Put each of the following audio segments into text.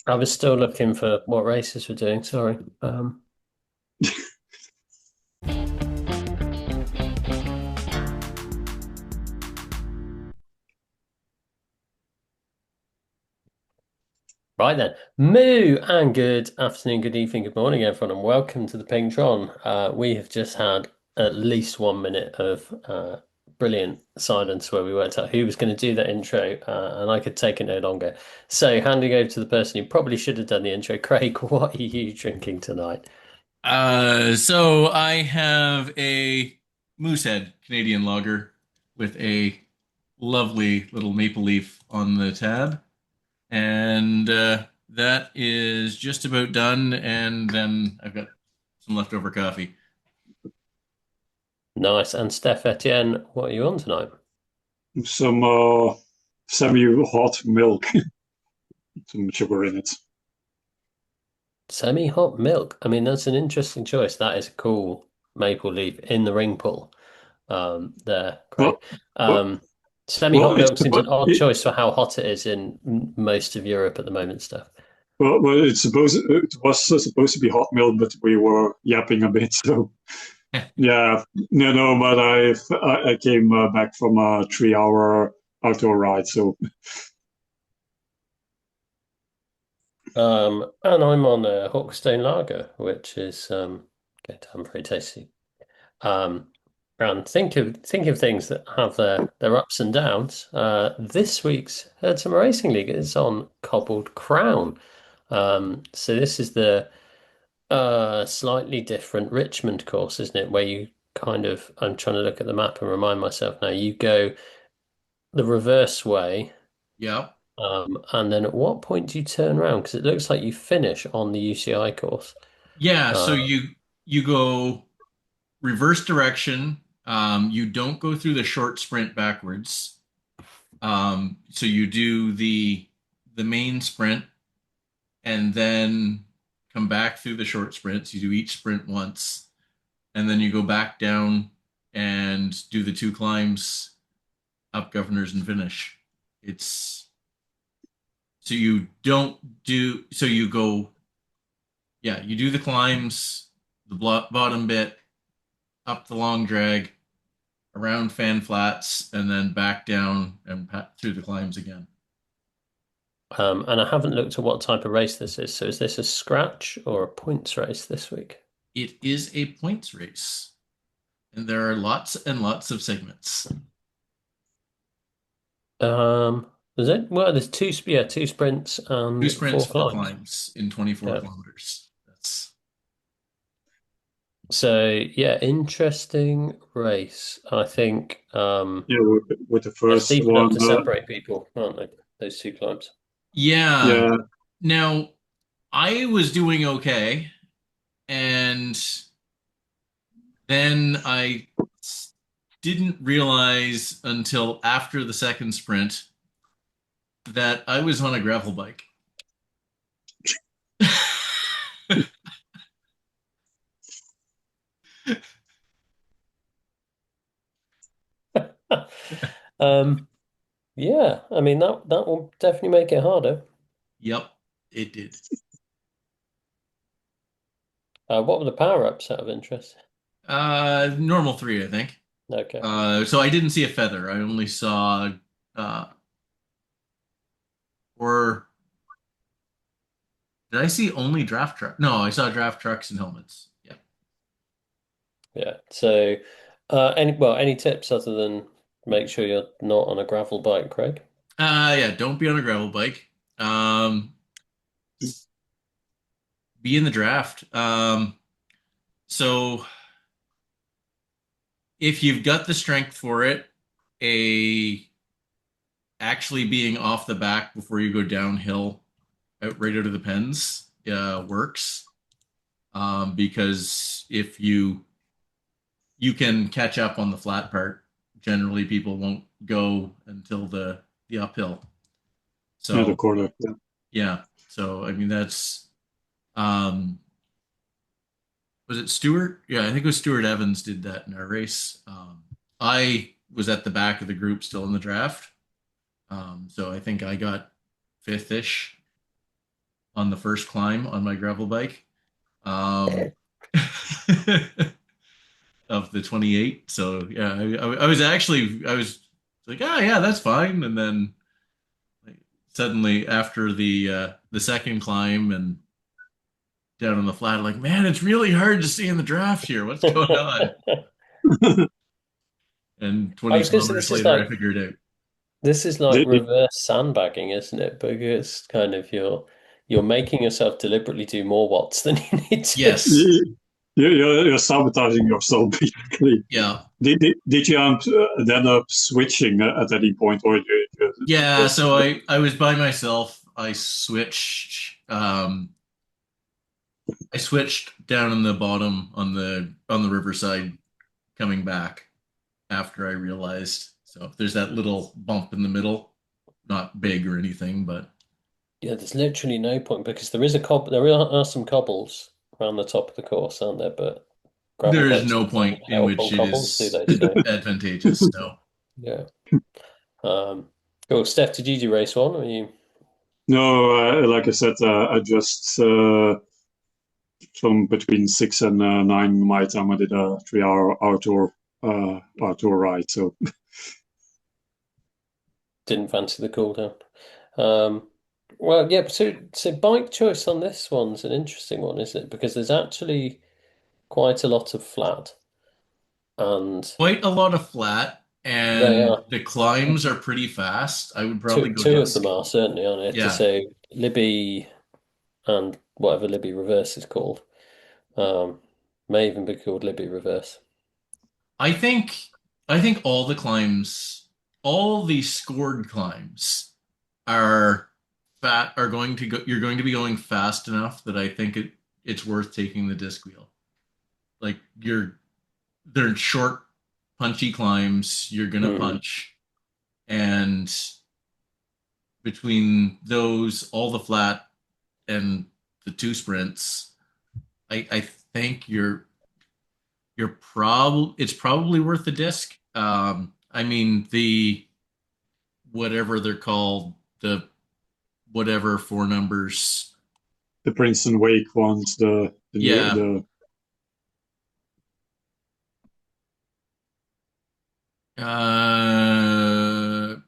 I was still looking for what races we're doing. Sorry. Right then. Moo and good afternoon, good evening, good morning, everyone, and welcome to the Pingtron. We have just had at least 1 minute of brilliant silence where we worked out who was going to do that intro, and I could take it no longer. So, handing over to the person who probably should have done the intro, Craig, what are you drinking tonight? So I have a Moosehead Canadian lager with a lovely little maple leaf on the tab, and that is just about done. And then I've got some leftover coffee. Nice. And Steph Etienne, what are you on tonight? Some semi-hot milk, some sugar in it. Semi-hot milk. I mean, that's an interesting choice. That is a cool maple leaf in the ring pull. There, Well, Craig. well, Um, well, Semi-hot it's milk seems an odd choice for how hot it is in most of Europe at the moment, stuff. it was supposed to be hot milk, but we were yapping a bit. So yeah, no. But I came back from a 3 hour outdoor ride. So And I'm on a Hawkstone Lager, which is going to very tasty. Um, and think of things that have their ups and downs. This week's Herdsum Racing League is on Cobbled Crown. So this is the slightly different Richmond course, isn't it? Where you kind of, I'm trying to look at the map and remind myself now, you go the reverse way, Yep. and then at what point do you turn around? Because it looks like you finish on the UCI course. Yeah, so Uh, you go reverse direction. You don't go through the short sprint backwards. So you do the main sprint and then come back through the short sprints. You do each sprint once, and then you go back down and do the two climbs up Governors and finish. It's so you don't do so you go yeah you do the climbs, the bottom bit up the long drag around Fan Flats and then back down and through the climbs again. and I haven't looked at what type of race this is. So is this a scratch or a points race this week? It is a points race, and there are lots and lots of segments. Is it? Well, there's two sprints Two and sprints, four four climbs. climbs in 24 Yeah. kilometers. That's So yeah, interesting race. I think yeah, with the they're first steep enough one, to separate people, aren't they? Those two climbs. yeah. yeah, Now, I was doing okay, and then I didn't realize until after the second sprint that I was on a gravel bike. Um, yeah, I mean that will definitely make it harder. Yep, it did. What were the power ups out of interest? Normal three, I think. Okay. So I didn't see a feather. I only saw, uh, or did I see only draft truck? No, I saw draft trucks and helmets. Yeah. Yeah. So, any tips other than make sure you're not on a gravel bike, Craig? Yeah. Don't be on a gravel bike. Be in the draft. So if you've got the strength for it, a actually being off the back before you go downhill, right out of the pens, works. Because if you can catch up on the flat part, generally people won't go until the uphill. yeah, the So corner. Yeah. yeah, so I mean that's um, was it Stewart? Yeah, I think it was Stuart Evans did that in our race. I was at the back of the group still in the draft. So I think I got fifth-ish on the first climb on my gravel bike. Um, of the 28. So yeah, I was actually I was like, oh yeah, that's fine. And then like, suddenly after the second climb and down on the flat, like, man, it's really hard to see in the draft here. What's going on? And I 20 was going to say kilometers later, I figured it out. this is like Did, reverse sandbagging, isn't it? Because kind of you're making yourself deliberately do more watts than you need to. Yes. you're sabotaging yourself basically. Yeah. Did you end up switching at any point, or you Yeah. just So I was by myself. I switched down in the bottom on the riverside coming back after I realized. So there's that little bump in the middle, not big or anything, but Yeah, there's literally no point because there is a there are some cobbles around the top of the course, aren't there? But gravel there is bikes no don't point in help which on it cobbles, do is they? So advantageous. No. yeah. Cool. Steph, did you do race one? Or you no, like I said, I just from between 6 and 9 my time I did a 3 hour outdoor ride. So didn't fancy the cool down? Um, well, yeah. So bike choice on this one's an interesting one, isn't it? Because there's actually quite a lot of flat, and Quite a lot of flat, they and are the climbs are pretty fast. I would probably go two of them disc. are certainly on it. To Yeah. say Libby and whatever Libby Reverse is called, um, may even be called Libby Reverse. I think I think all the climbs, all the scored climbs are are going to go you're going to be going fast enough that I think it's worth taking the disc wheel. Like they're short, punchy climbs, you're gonna Hmm. punch. And between those, all the flat and the two sprints, I think it's probably worth the disc. I mean the whatever they're called, the whatever four numbers. the Princeton Wake ones, the new Yeah, the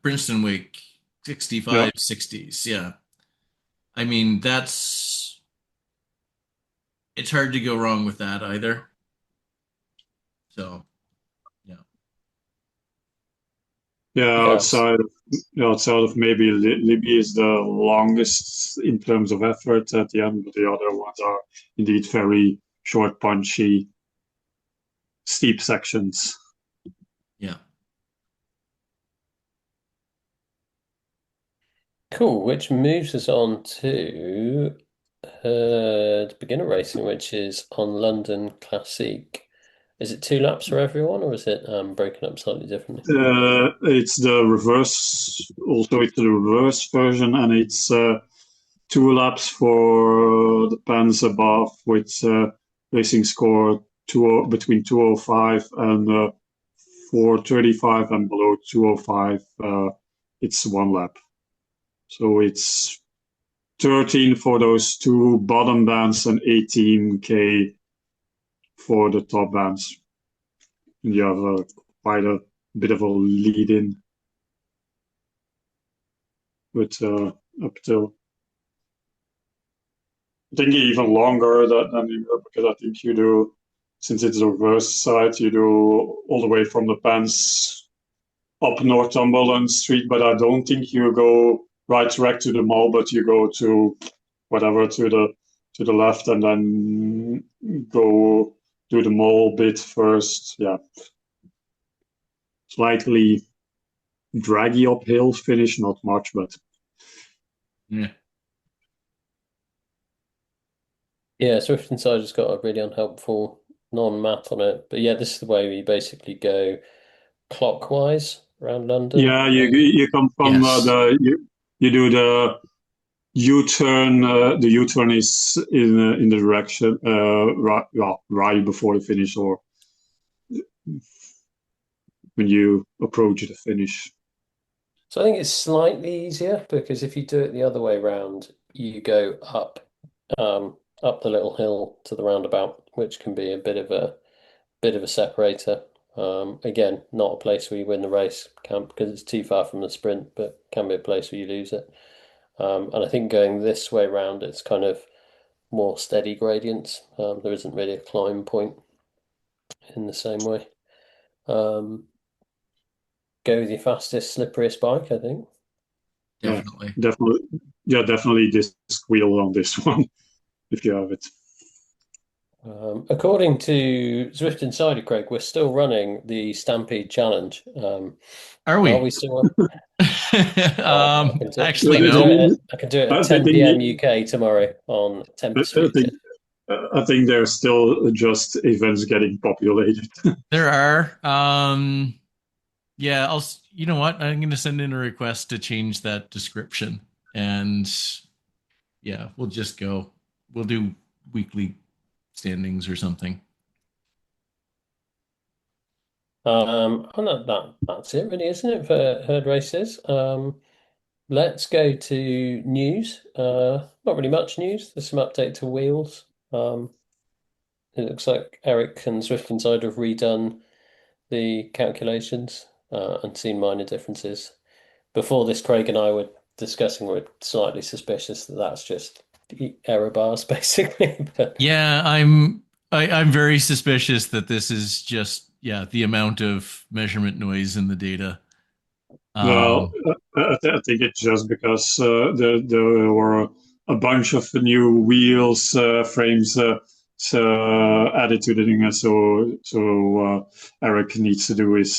Princeton Wake yeah 65 60s. Yeah. I mean, it's hard to go wrong with that either. So, yeah. yeah Yeah, outside of maybe Libby is the longest in terms of effort at the end, but the other ones are indeed very short, punchy, steep sections. Yeah. cool. Which moves us on to beginner racing, which is on London Classic. Is it two laps for everyone, or is it broken up slightly differently? It's the reverse, also it's the reverse version, and it's 2 laps for the pens above with racing score between 205 and 435, and below 205, it's 1 lap. So it's 13 for those two bottom bands and 18K for the top bands. You have quite a bit of a lead in with up till I think even longer than Europe, because I think you do, since it's the reverse side, you do all the way from the Pans up Northumberland Street, but I don't think you go right direct to the mall, but you go to whatever to the left and then go do the mall bit first. Yeah, slightly draggy uphill finish, not much, but Yeah. Yeah, Swift Insider's got a really unhelpful non-map on it. But yeah, this is the way we basically go clockwise around London. yeah, you come from Yes. you do the U-turn. The U-turn is in the direction right before the finish, or when you approach the finish. So I think it's slightly easier because if you do it the other way round, you go up the little hill to the roundabout, which can be a bit of a separator. Again, not a place where you win the race, can because it's too far from the sprint, but can be a place where you lose it. And I think going this way round, it's kind of more steady gradients. There isn't really a climb point in the same way. Um, go with your fastest, slipperiest bike, I think. Yeah, Definitely. definitely. Yeah, definitely this squeal on this one if you have it. According to Zwift Insider, Craig, we're still running the Stampede Challenge. Are Are we? we still? I can do, I Actually, can do no. it. I can do it at I 10 p.m. think UK tomorrow on Tempest I think Future. I think there's still just events getting populated. There are. Yeah, you know what? I'm going to send in a request to change that description. And yeah, we'll just go. We'll do weekly standings or something. And that's it, really, isn't it, for herd races? Let's go to news. Not really much news. There's some update to wheels. It looks like Eric and Swift Insider have redone the calculations and seen minor differences. Before this, Craig and I were discussing, we're slightly suspicious that that's just error bars, basically. But Yeah, I'm very suspicious that this is just yeah, the amount of measurement noise in the data. Well, Um I think it's just because there were a bunch of new wheels frames added to the thing. Eric needs to do his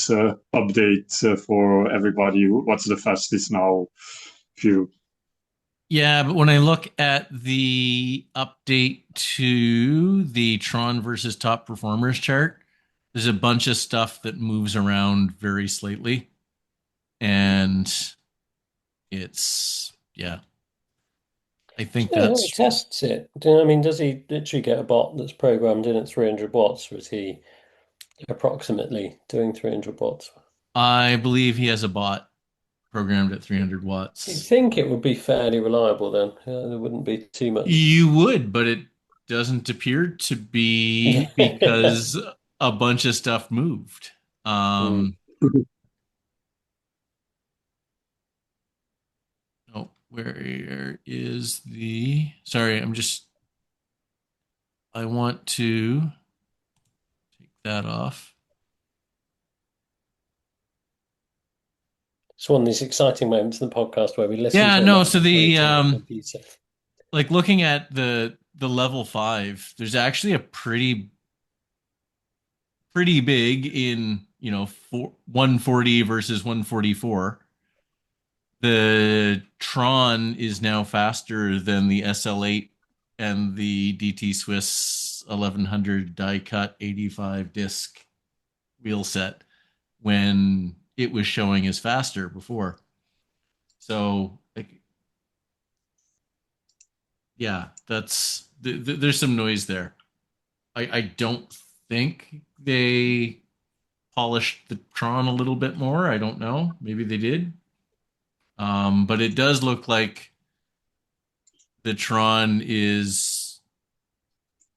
update for everybody. What's the fastest now? View. yeah, but when I look at the update to the Tron versus top performers chart, there's a bunch of stuff that moves around very slightly. And it's, yeah, I think yeah, how he that's, tests it. I mean, does he literally get a bot that's programmed in at 300 watts, or is he approximately doing 300 watts? I believe he has a bot programmed at 300 You watts. think it would be fairly reliable then? There wouldn't be too much. You would, but it doesn't appear to be because a bunch of stuff moved. Hmm. Um, oh, where is the, sorry, I want to take that off. It's one of these exciting moments in the podcast where we listen Yeah, to a no, man so operate on a computer. like looking at the level 5, there's actually a pretty big in, 140 versus 144. The Tron is now faster than the SL8 and the DT Swiss 1100 die cut 85 disc wheel set when it was showing as faster before. So, like, yeah, there's some noise there. I don't think they polished the Tron a little bit more. I don't know. Maybe they did. But it does look like the Tron is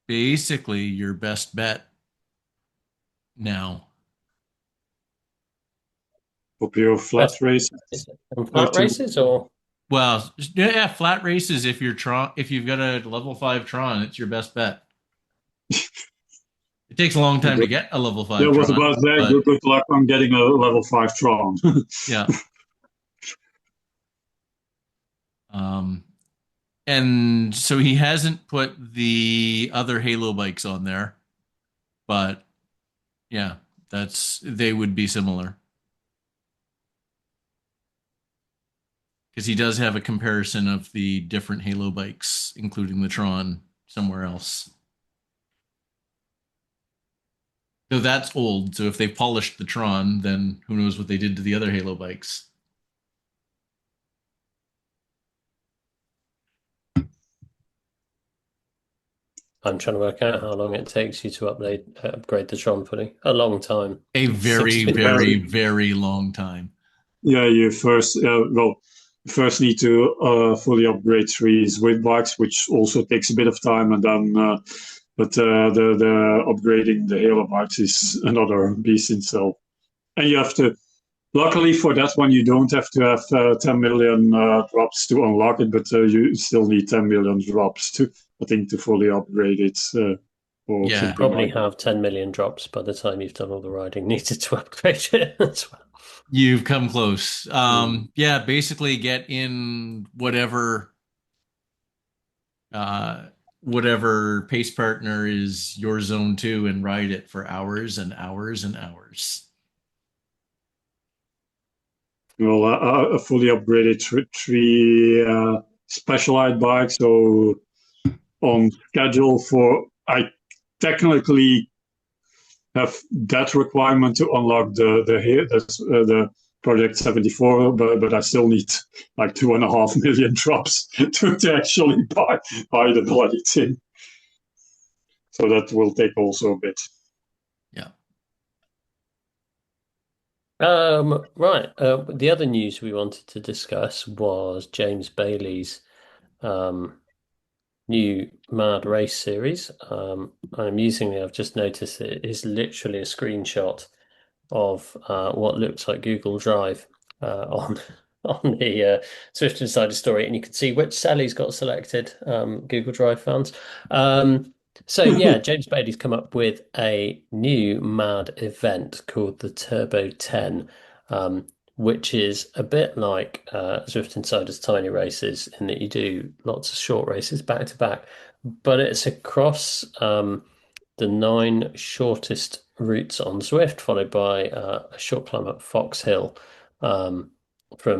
basically your best bet now. Popio flat Best race. and flat To races or Well, yeah, flat races. If you've got a level 5 Tron, it's your best bet. It takes a long time to get a level yeah, 5 was Tron, about that. but Good luck on getting a level 5 Tron. yeah. Um, and so he hasn't put the other Halo bikes on there, but yeah, they would be similar because he does have a comparison of the different Halo bikes, including the Tron, somewhere else. So that's old. So if they polished the Tron, then who knows what they did to the other Halo bikes? I'm trying to work out how long it takes you to upgrade the Tron fully. A long time. A very, 60 Yeah, minutes. very, very long time. yeah, you first first need to fully upgrade three Zwift bikes, which also takes a bit of time, and then the upgrading the Halo bikes is another beast in itself. And you have to. Luckily for that one, you don't have to have 10 million drops to unlock it, but you still need 10 million drops to, I think, to fully upgrade it or Yeah, something Probably like that. have 10 million drops by the time you've done all the riding needed to upgrade it as well. you've come close. Mm. Yeah, basically get in uh, whatever pace partner is your zone two and ride it for hours and hours and hours. Well, a fully upgraded three specialized bikes, so on schedule for, I technically have that requirement to unlock the Project 74, but I still need like 2.5 million drops to actually buy the bloody thing. So that will take also a bit. Yeah. Right. The other news we wanted to discuss was James Bailey's um, new Mad Race series. And amusingly, I've just noticed it is literally a screenshot of what looks like Google Drive on on the Swift Insider story, and you can see which cell he's got selected. Google Drive fans. So yeah, James Bailey's come up with a new mad event called the Turbo 10, which is a bit like Swift Insider's Tiny Races in that you do lots of short races back to back, but it's across the nine shortest routes on Zwift, followed by a short climb up Fox Hill from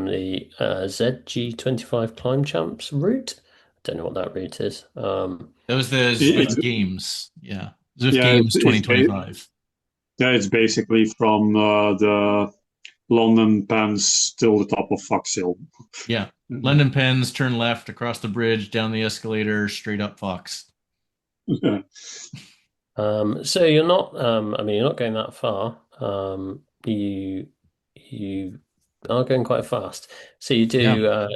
the ZG25 Climb Champs route. I don't know what that route is. That was the It's Zwift Games. Yeah. Zwift yeah, Games 2025. yeah, it's basically from the London Pens till the top of Fox Hill. Yeah. London Pens, turn left across the bridge, down the escalator, straight up Fox. So you're not, I mean, you're not going that far. You are going quite fast. So you Yeah. do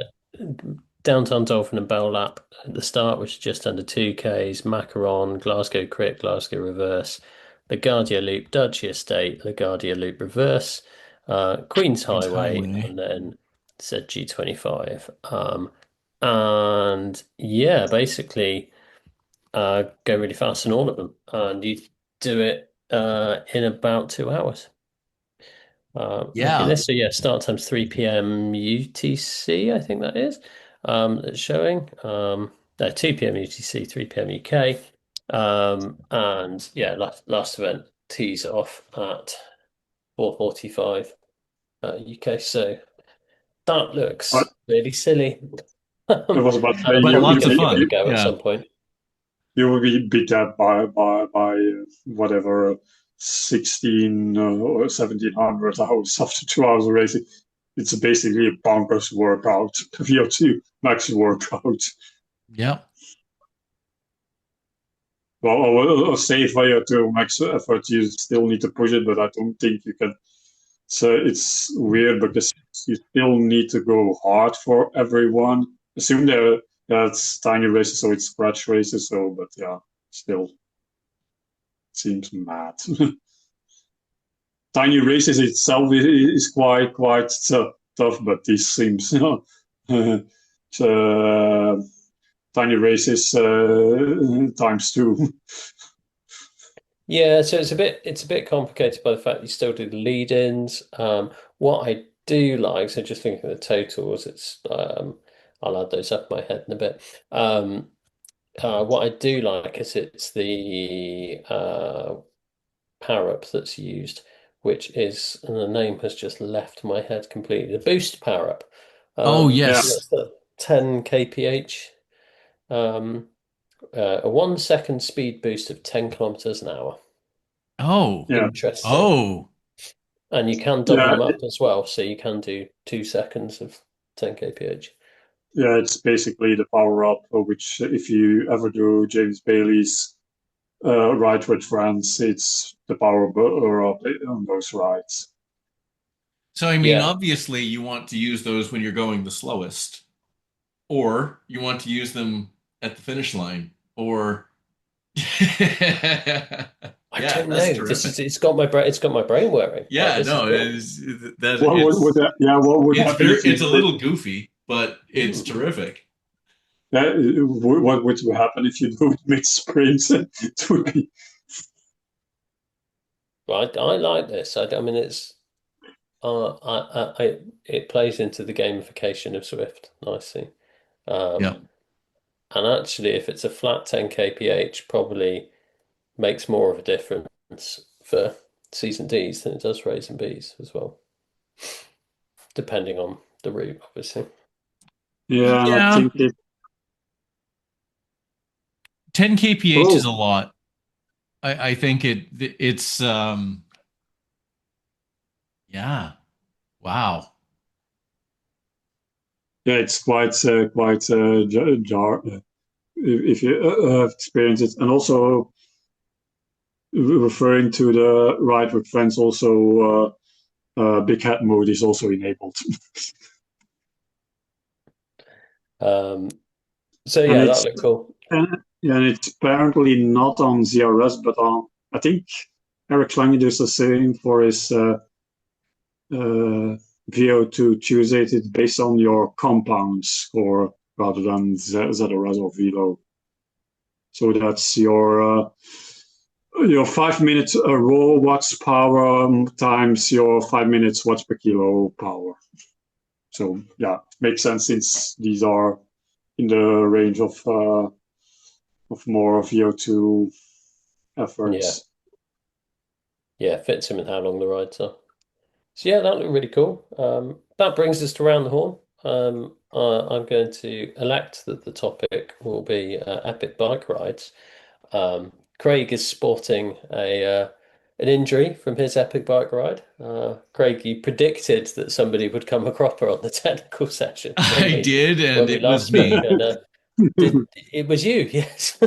downtown Dolphin and Bell Lap at the start, which is just under 2Ks, Macaron, Glasgow Crit, Glasgow Reverse, LaGuardia Loop, Dudgey Estate, LaGuardia Loop Reverse, Queen's Queen's Highway, Highway. and then ZG25. And yeah, basically go really fast in all of them, and you do it in about 2 hours. Looking at Yeah. this, so yeah, start time's 3 p.m. UTC, I think that is. It's showing. No, 2 p.m. UTC, 3 p.m. UK. And yeah, last event tees off at 4:45 UK. So that But looks really silly. I And was about to say I'm But probably lots going of to give it a fun. go at Yeah. some point. you will be beat that by whatever 16 or 1700 hours after 2 hours of racing. It's basically a bonkers workout, VO2 max workout. Yeah. Well, a safe VO2 max effort, you still need to push it, but I don't think you can. So it's weird because you still need to go hard for everyone. Assume that's tiny races, so it's scratch races. So, but yeah, still seems mad. Tiny races itself is quite tough, but this seems uh, tiny races times two. Yeah, so it's a bit complicated by the fact you still do the lead-ins. What I do like, so just thinking of the totals, it's I'll add those up in my head in a bit. What I do like is it's the power up that's used, which is, and the name has just left my head completely. The boost power up. Oh, Yeah, So yes. that's the 10 kph. Um, a 1 second speed boost of 10 kilometers an hour. Oh. yeah, Interesting. Oh. And you can double yeah, them up as well, so you can do 2 seconds of 10 kph. yeah. It's basically the power up, which if you ever do James Bailey's ride with friends, it's the power up on those rides. So, I mean, Yeah, obviously, you want to use those when you're going the slowest, or you want to use them at the finish line, or yeah, I don't that's know. This is terrific. it's got my brain whirring. Like Yeah, this is no, cool. What would that, yeah, what would happen if you it's a do little goofy, but it's Hmm. terrific. what would happen if you do it mid sprint? It would be I like this. I mean, it's it plays into the gamification of Swift nicely. Yeah. Um, and actually, if it's a flat 10 kph, probably makes more of a difference for C's and D's than it does for A's and B's as well, depending on the route, obviously. yeah, and I Yeah, think it 10 kph is oh a lot. I think it's yeah. Wow. yeah, it's quite jar if you have experienced it, and also referring to the ride with friends, also big hat mode is also enabled, So and yeah, that it's looked cool. and it's apparently not on ZRS, but on I think Eric Schlange does the same for his uh, VO2 Tuesday. It's based on your compound score rather than ZRS or Velo. So that's your 5 minutes raw watts power times your 5 minutes watts per kilo power. So yeah, makes sense since these are in the range of more VO2 Yeah, efforts. yeah, fits him in how long the rides are. So yeah, that looked really cool. That brings us to round the horn. I'm going to elect that the topic will be epic bike rides. Craig is sporting a an injury from his epic bike ride. Craig, you predicted that somebody would come a cropper on the technical session I did, and when we it was last spoke, me, and did it was you? Yes.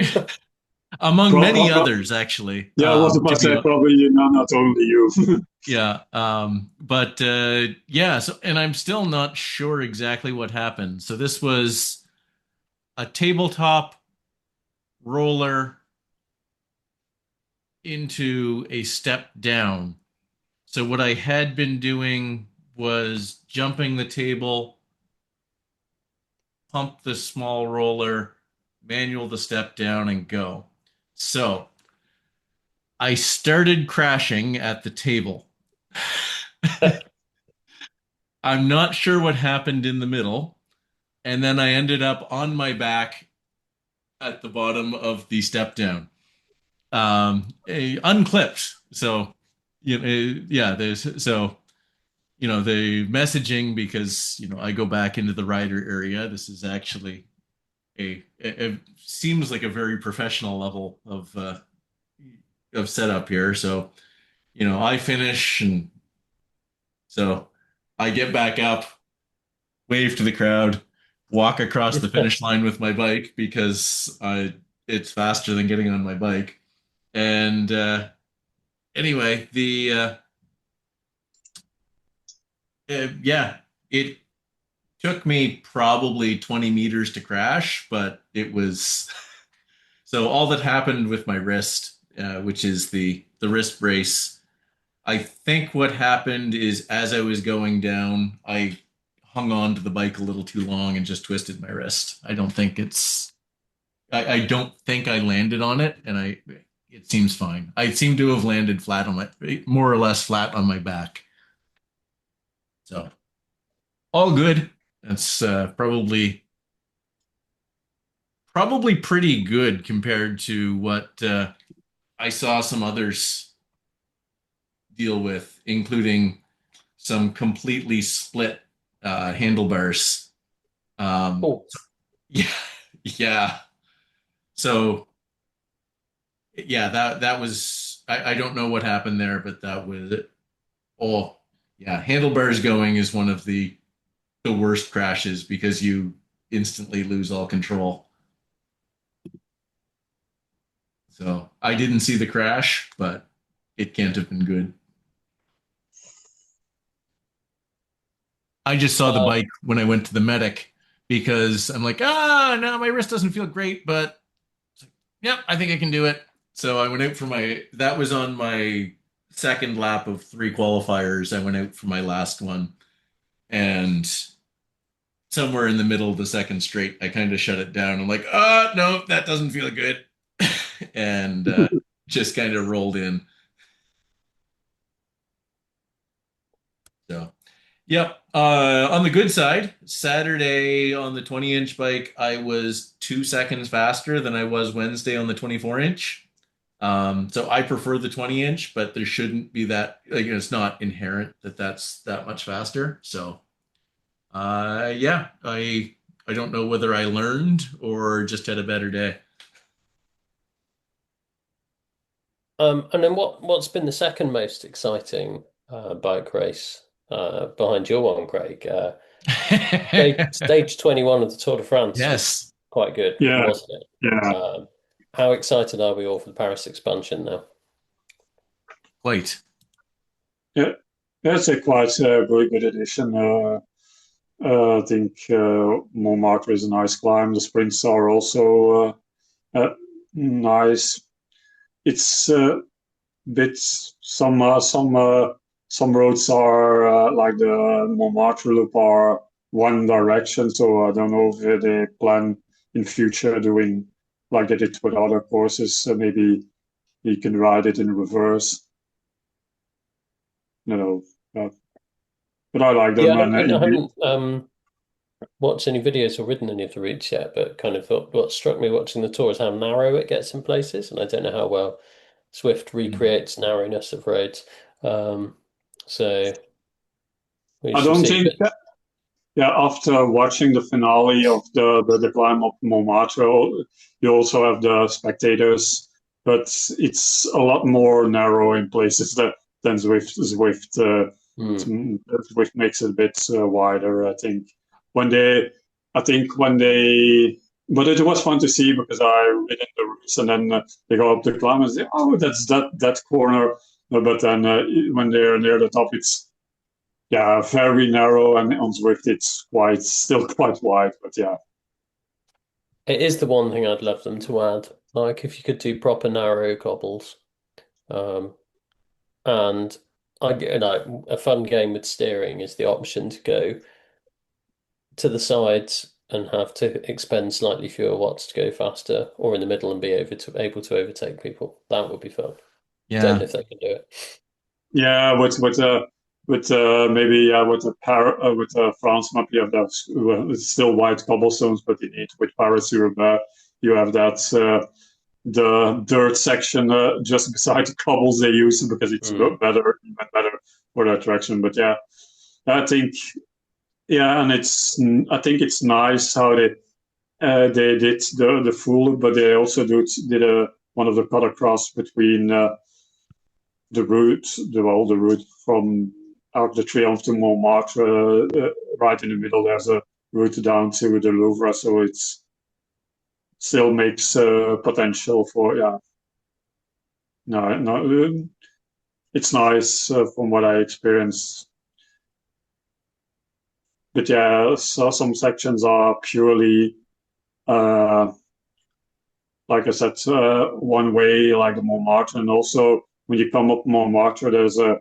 among many Pro- others, actually. yeah, I was To about to be say probably not only you. Yeah, but yeah. So, and I'm still not sure exactly what happened. So this was a tabletop roller into a step down. So what I had been doing was jumping the table, pump the small roller, manual the step down, and go. So I started crashing at the table. I'm not sure what happened in the middle, and then I ended up on my back at the bottom of the step down, unclipped. So, yeah, there's so the messaging, because I go back into the rider area. This is actually it seems like a very professional level of setup here. So, I finish, and so I get back up, wave to the crowd, walk across the finish line with my bike because it's faster than getting on my bike. And anyway, the yeah, it took me probably 20 meters to crash, but it was so all that happened with my wrist, which is the wrist brace. I think what happened is as I was going down, I hung on to the bike a little too long and just twisted my wrist. I don't think I landed on it, and it seems fine. I seem to have landed flat on my more or less flat on my back. So all good. That's probably pretty good compared to what I saw some others deal with, including some completely split handlebars. Oh, Yeah, yeah. So yeah, that was I don't know what happened there, but that was it. Oh, yeah. Handlebars going is one of the worst crashes because you instantly lose all control. So I didn't see the crash, but it can't have been good. I just saw the Uh, bike when I went to the medic because I'm like, ah, no, my wrist doesn't feel great, but yep, I think I can do it. So I went out for that was on my second lap of three qualifiers. I went out for my last one. And somewhere in the middle of the second straight, I kind of shut it down. I'm like, no, that doesn't feel good. And just kind of rolled in. So, yep. On the good side, Saturday on the 20-inch bike, I was 2 seconds faster than I was Wednesday on the 24-inch. So I prefer the 20-inch, but there shouldn't be that, like, it's not inherent that that's that much faster. So, yeah, I don't know whether I learned or just had a better day. and then what's been the second most exciting bike race behind your one, Craig? Stage 21 of the Tour de France was Yes, quite good, Yeah, wasn't it? yeah, How excited are we all for the Paris expansion now? quite. yeah. That's a quite very good addition. I think Montmartre is a nice climb. The sprints are also nice. It's a bit some roads are like the Montmartre loop are one direction. So I don't know if they plan in future doing like they did with other courses. So maybe you can ride it in reverse. You know, but I like Yeah, them, and I indeed, haven't watched any videos or ridden any of the routes yet, but kind of thought what struck me watching the tour is how narrow it gets in places, and I don't know how well Swift Mhm. recreates narrowness of roads. Um, so we I shall don't see. think. But Yeah, after watching the finale of the climb of Montmartre, you also have the spectators, but it's a lot more narrow in places than Zwift. hmm, Zwift makes it a bit wider. I think when they, but it was fun to see because I read in the routes and then they go up the climb and say, oh, that's that corner. But then when they're near the top, it's yeah, very narrow, and on Zwift it's quite still quite wide. But yeah, it is the one thing I'd love them to add. Like if you could do proper narrow cobbles, um, and a fun game with steering is the option to go to the sides and have to expend slightly fewer watts to go faster, or in the middle and be able to overtake people. That would be fun. Don't Yeah, know if they can do it. yeah, with maybe with France map you have that it's still white cobblestones, but in it with Paris you have that the dirt section just beside the cobbles they use because it's Mm. even better for that traction. But yeah, I think yeah, and I think it's nice how they did the full, but they also did a one of the cut across between the route from Arc de Triomphe to Montmartre, right in the middle. There's a route down to the Louvre, so it's still makes potential for yeah. No, no, it's nice from what I experienced. But yeah, so some sections are purely uh, like I said, one way, like the Montmartre, and also when you come up Montmartre, there's a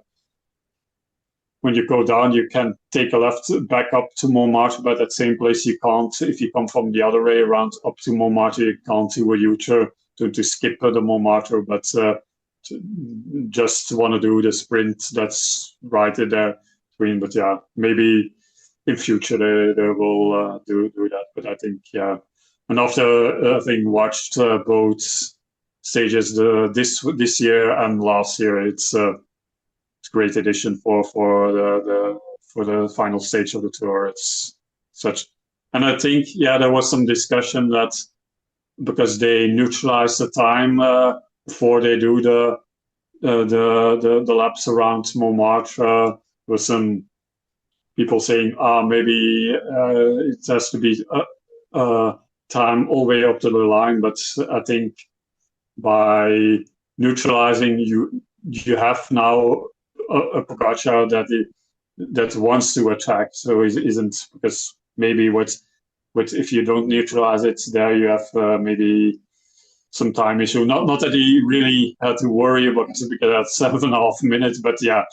when you go down, you can take a left back up to Montmartre, but at the same place you can't. If you come from the other way around up to Montmartre, you can't do a U-turn to skip the Montmartre, but just want to do the sprint that's right there between. But yeah, maybe in future they will do that. But I think yeah, and after I think watched both stages this year and last year, it's a great addition for for the final stage of the tour. It's such, and I think yeah, there was some discussion that because they neutralize the time before they do the laps around Montmartre, with some people saying, maybe it has to be time all the way up to the line. But I think by neutralizing you have now a Pogacar that that wants to attack. So it isn't because maybe what if you don't neutralize it, there you have maybe some time issue. Not that he really had to worry about it because that's 7.5 minutes, but yeah,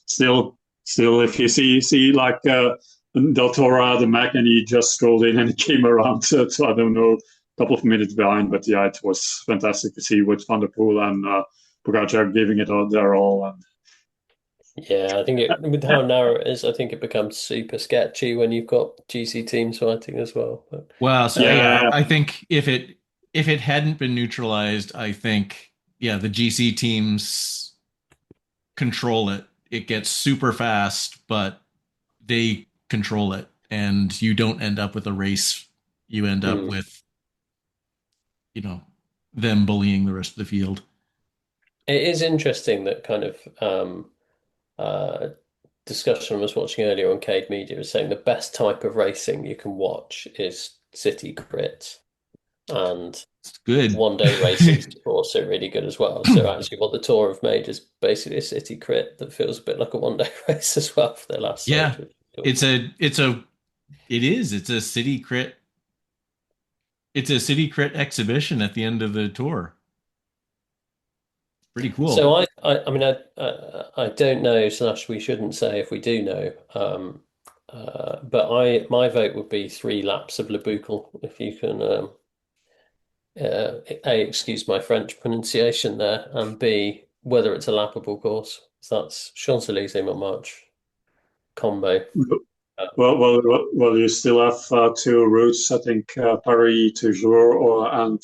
still if you see like Del Toro had the Mac and he just strolled in and he came around so I don't know, a couple of minutes behind, but yeah, it was fantastic to see with Van der Poel and Pogacar giving it all their all. And Yeah, I think with how narrow it is, I think it becomes super sketchy when you've got GC teams fighting as well. But Well, so yeah, yeah, I think if it hadn't been neutralized, I think yeah, the GC teams control it. It gets super fast, but they control it, and you don't end up with a race. You end up mm. with, you know, them bullying the rest of the field. It is interesting that kind of uh, discussion I was watching earlier on Cade Media is saying the best type of racing you can watch is city crit, and It's good. one day races are also really good as well. So actually, what the Tour have made is basically a city crit that feels a bit like a one day race as well for their last Yeah, stage, which is cool. it's a city crit. It's a city crit exhibition at the end of the tour. Pretty cool. So I mean, I don't know, slash, we shouldn't say if we do know. But my vote would be 3 laps of Le Boucle, if you can, excuse my French pronunciation there, and B, whether it's a lappable course. So that's Champs-Élysées Montmartre combo. well, you still have two routes. I think Paris to Jour or and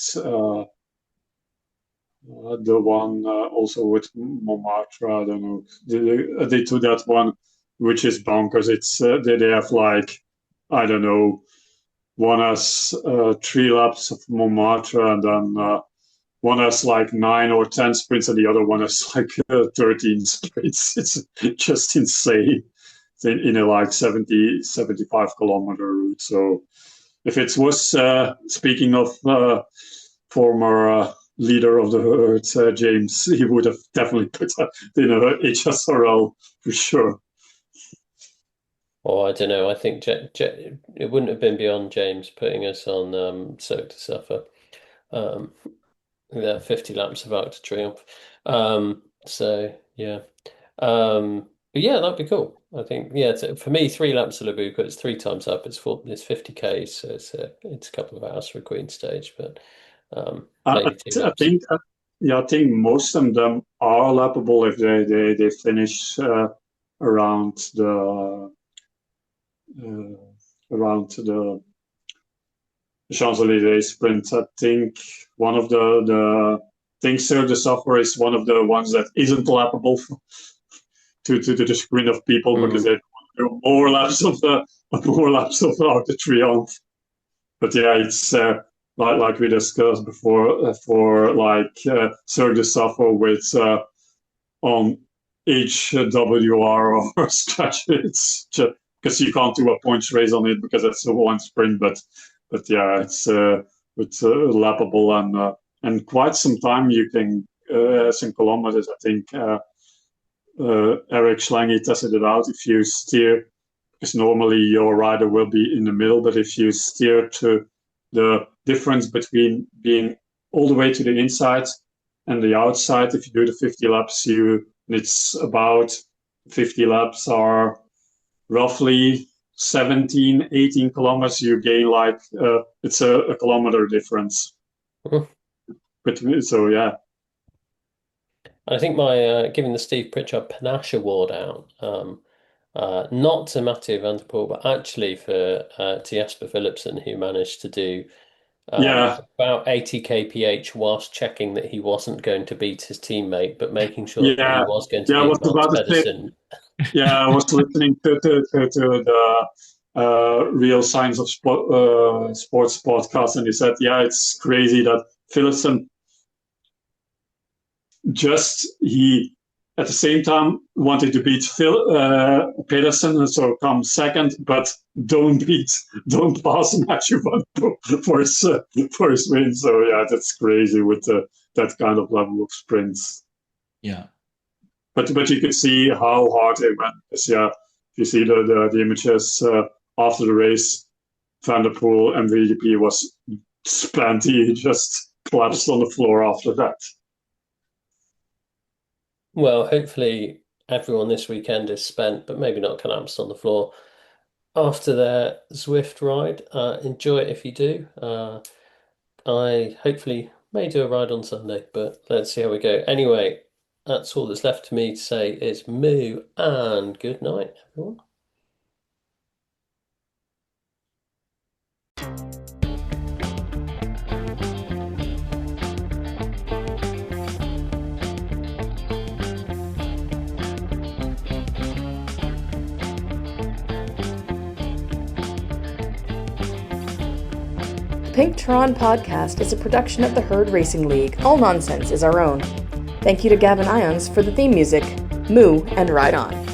the one also with Montmartre. I don't know. They do that one, which is bonkers. It's they have like I don't know. One has 3 laps of Montmartre, and then one has like 9 or 10 sprints, and the other one has like 13 sprints. It's just insane in a like 75 kilometer route. So if it was speaking of former leader of the herd, James, he would have definitely put that in a HSRL for sure. Or I don't know. I think it wouldn't have been beyond James putting us on Cirque du Suffer. Um, yeah, 50 laps of Arc de Triomphe. So yeah. But yeah, that'd be cool. I think yeah, for me, 3 laps of Labuca, it's 3 times up. It's 50 Ks, so it's a couple of hours for a Queen stage, but I, maybe two I laps. think yeah, I think most of them are lappable if they finish around the uh, around the Champs-Élysées sprint. I think one of the things Cirque du Soleil is one of the ones that isn't lappable to the screen of people because Mm. they do more laps of the more laps of Arc de Triomphe. But yeah, it's like we discussed before for like Cirque du Soleil with on HWR or stretch. It's just because you can't do a points race on it because it's a one sprint. But yeah, it's lappable and quite some time you can some kilometers. I think Eric Schlange tested it out. If you steer, because normally your rider will be in the middle, but if you steer to the difference between being all the way to the inside and the outside, if you do the 50 laps, it's about 50 laps are roughly 17, 18 kilometers. You gain like it's a kilometer difference. But so yeah, I think my giving the Steve Pritchard Panache Award out, not to Mathieu van der Poel, but actually to Jasper Philipsen, who managed to do yeah, about 80 kph whilst checking that he wasn't going to beat his teammate, but making sure that he yeah, was going to yeah. I was beat Mats about to say, Pedersen. yeah, I was listening to the Real Science of Sports podcast, and he said, yeah, it's crazy that Philipsen just he at the same time wanted to beat Pedersen, so come second, but don't pass Matthew Van for his win. So yeah, that's crazy with that kind of level of sprints. Yeah. But you could see how hard they went. Because, yeah, if you see the images after the race, Van der Poel MVP was spent. He just collapsed on the floor after that. Well, hopefully everyone this weekend is spent, but maybe not collapsed on the floor after their Zwift ride. Enjoy it if you do. I hopefully may do a ride on Sunday, but let's see how we go. Anyway, that's all that's left to me to say is moo and good night, everyone. The Pink Tron podcast is a production of the Herd Racing League. All nonsense is our own. Thank you to Gavin Ions for the theme music. Moo and Ride On.